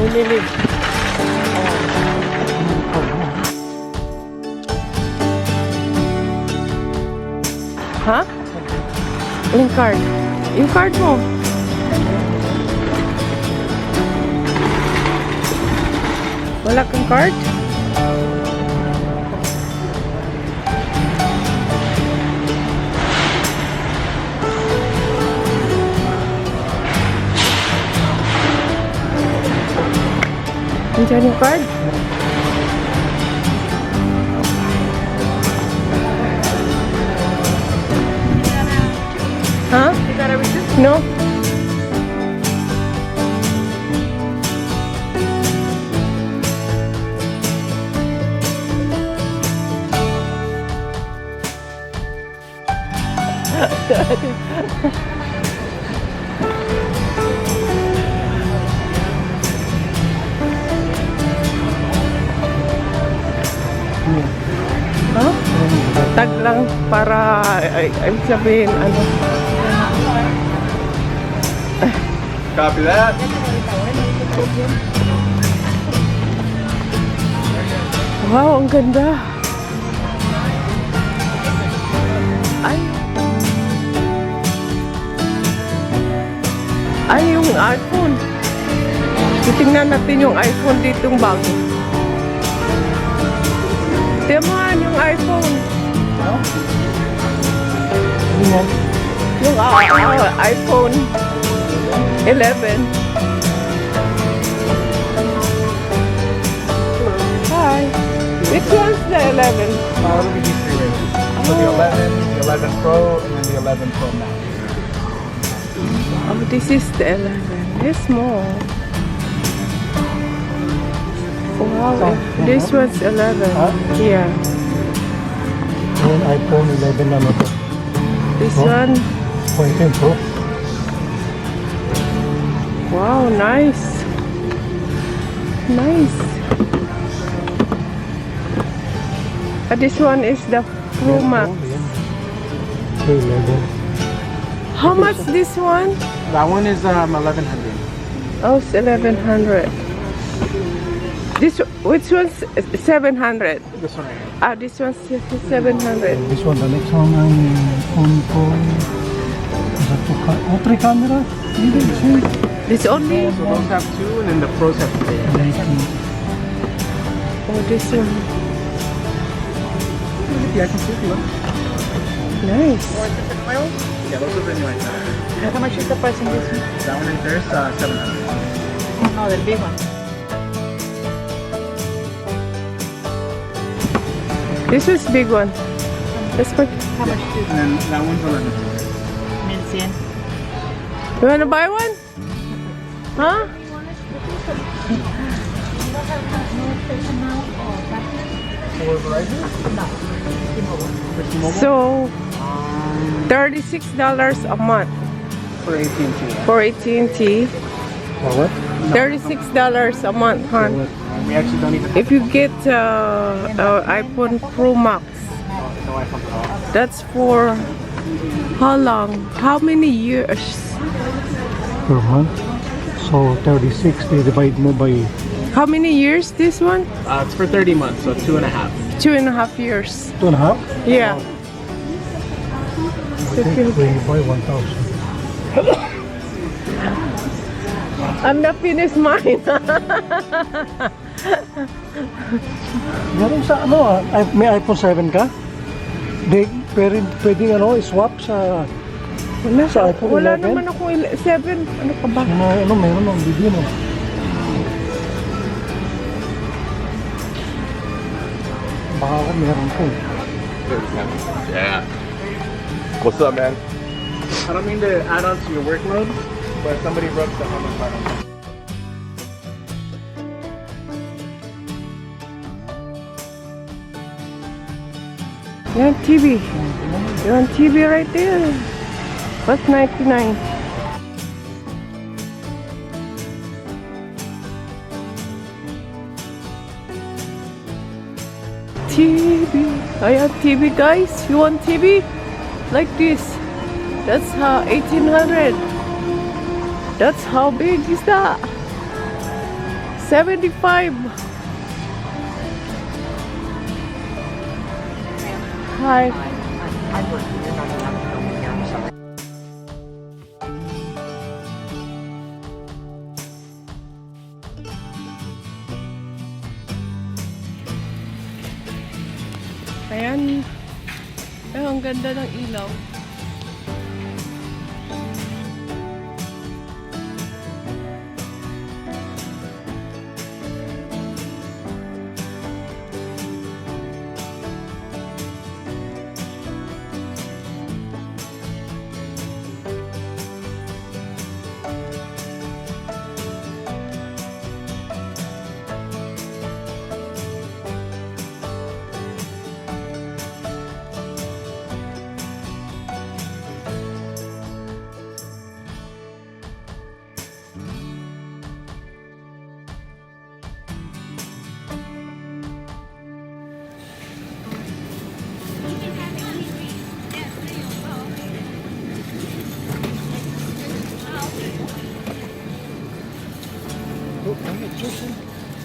Ulilig. Ha? Yung card. Yung card mo. Wala kang card? Nandiyan yung card? Huh? You got everything? No. Huh? Tag lang para ibig sabihin ano. Copy that. Wow, ang ganda. Ay, yung iPhone. Titingnan natin yung iPhone ditong bago. Tiyaman, yung iPhone. Yung iPhone 11. Hi. Which one's the 11? What do we need three ranges? So the 11, the 11 Pro, and then the 11 Pro Max. Oh, this is the 11. It's small. Wow, this one's 11. Huh? Yeah. Yung iPhone 11 na to. This Oh. one. 14 Pro. Wow, nice. Nice. This one is the Pro Max. So 11. How much this one? That one is 1100. Oh, it's 1100. This which one's 700? This one right here. This one's 700. This one, the next one, phone Pro. Three camera. This only? So those have two, and then the Pros have three. Oh, this one. Yeah, I can see if you want. Nice. Yeah, those are the new ones. How much is the price in this one? That one right there is 700. No, the big one. This was big one. Let's put. How much is And then that one's 1100. 1,000? You wanna buy one? Huh? For Verizon? For T-Mobile? So, $36 a month For AT&T. for AT&T. What? $36 a month, hon. We actually don't even If you get iPhone Pro Max, no iPhone at all. that's for how long? How many years? Per month. So 36, they divide mo by How many years this one? It's for 30 months, so 2.5. 2.5 years. 2.5. Yeah. I think we buy 1,000. I'm not finished mine. Meron sa ano, may iPhone 7 ka? Pwedeng ano, swap sa sa iPhone Wala 11? naman ako 7. Ano ka ba? Ano, meron ng video no. Baka ako meron ko. Yeah. What's up, man? I don't mean to add on to your workload, but somebody broke the hammer part on that. Yan, TV. Yan, TV right there. What's 99? TV. Ayan, TV guys. You want TV? Like this. That's how 1800. That's how big is that? $75. Hi. Ayan. Ay, ang ganda ng ilaw.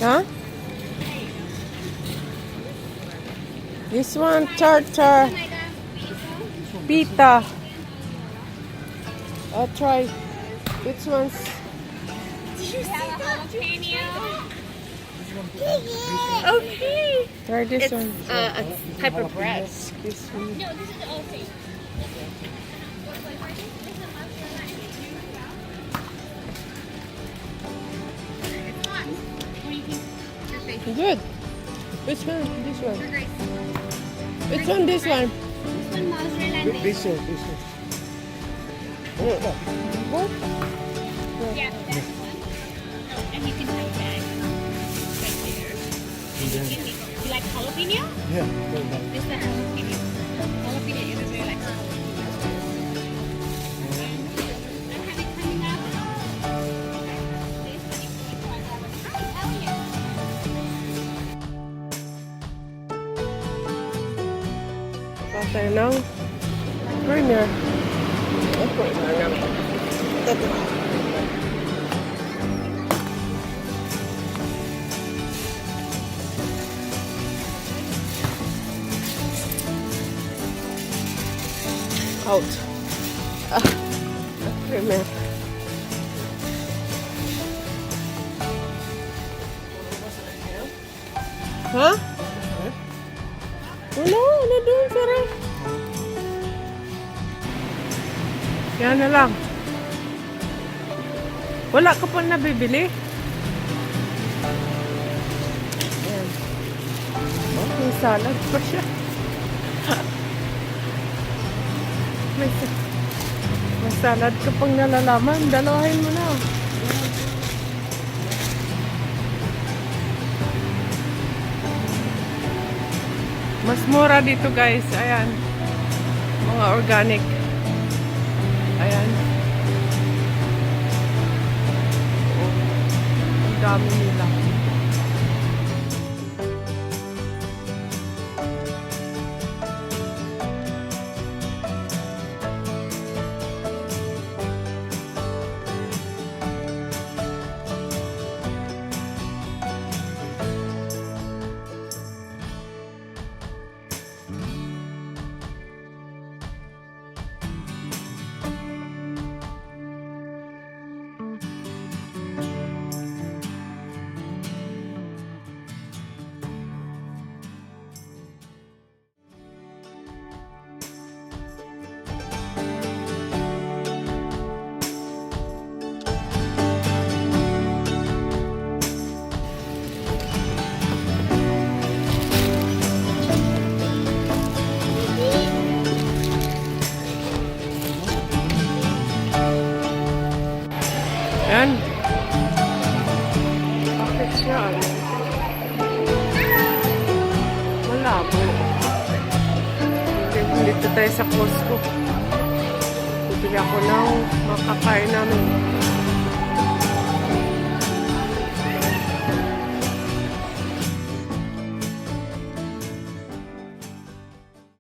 Huh? This one, tartar, pita. I'll try. Which one's? Okay. Try this one. A type of bread. This one. No, this is the old thing. What do you think? Your face. Good. Which one? This one. Your grace. Which one? This one. This one mozzarella. This one. What? Yeah, that one. Oh, and you can have that right there. And you can, you like jalapeno? Yeah. This is the jalapeno. Jalapeno is very like jalapeno. I have it coming up. Oh, yeah. Okay, now. Premier. Out. Premier. Huh? Wala, ano doon, sarap. Yan na lang. Wala ka pa nabibili? Ayan. May salad pa siya. May salad ka pang nalalaman. Dalawahin mo na. Mas mura dito guys. Ayan. Mga organic. Ayan. Ang dami nila. Ayan. Bakit siya? Malabo. Dito tayo sa Costco. Bibili ako ng makakain namin.